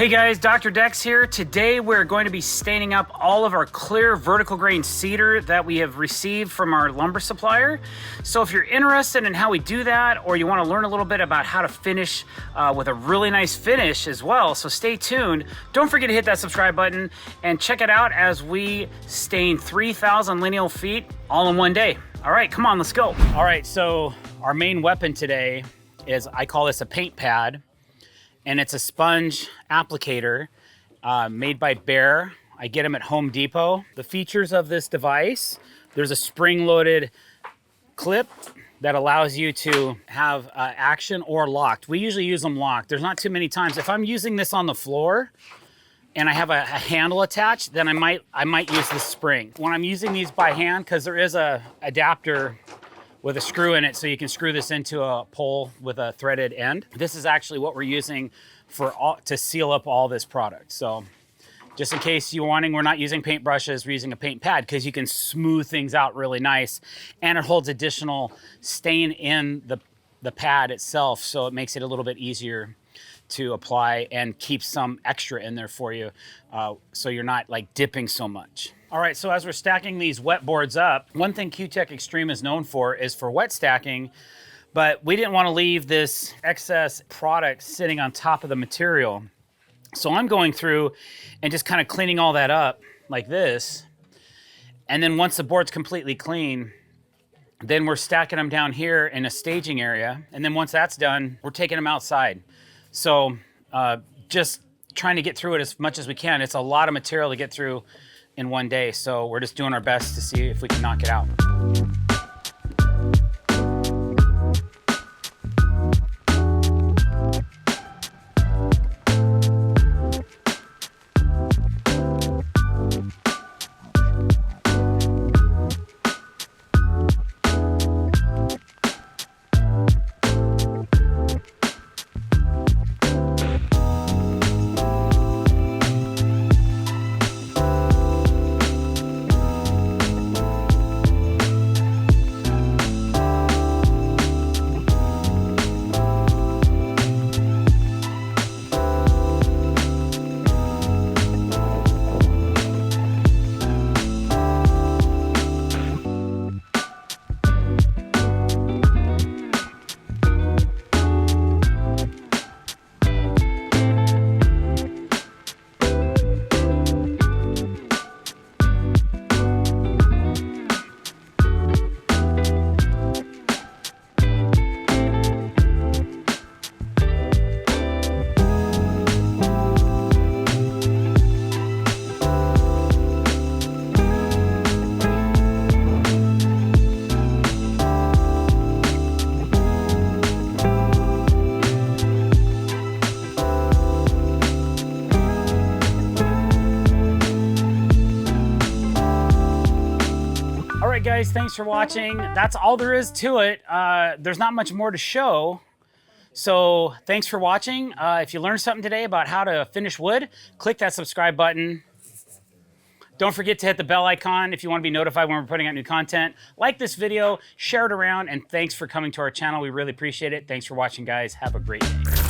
Hey guys, Dr. Decks here. Today we're going to be staining up all of our clear vertical grain cedar that we have received from our lumber supplier. So if you're interested in how we do that, or you want to learn a little bit about how to finish with a really nice finish as well, so stay tuned. Don't forget to hit that subscribe button and check it out as we stain 3,000 lineal feet all in one day. All right, come on, let's go. All right, so our main weapon today is, I call this a paint pad. And it's a sponge applicator made by Bear. I get them at Home Depot. The features of this device, there's a spring-loaded clip that allows you to have action or locked. We usually use them locked. There's not too many times. If I'm using this on the floor and I have a handle attached, then I might use the spring. When I'm using these by hand, because there is a adapter with a screw in it, so you can screw this into a pole with a threaded end. This is actually what we're using to seal up all this product. So just in case you're wanting, we're not using paint brushes, we're using a paint pad because you can smooth things out really nice, and it holds additional stain in the pad itself, so it makes it a little bit easier to apply and keep some extra in there for you, so you're not like dipping so much. All right, so as we're stacking these wet boards up, one thing Q-Tech Extreme is known for is for wet stacking, but we didn't want to leave this excess product sitting on top of the material. So I'm going through and just kind of cleaning all that up like this. And then once the board's completely clean, then we're stacking them down here in a staging area. And then once that's done, we're taking them outside. So just trying to get through it as much as we can. It's a lot of material to get through in one day, so we're just doing our best to see if we can knock it out. Guys, thanks for watching. That's all there is to it. There's not much more to show. So thanks for watching. If you learned something today about how to finish wood, click that subscribe button. Don't forget to hit the bell icon if you want to be notified when we're putting out new content. Like this video, share it around, and thanks for coming to our channel. We really appreciate it. Thanks for watching, guys. Have a great day.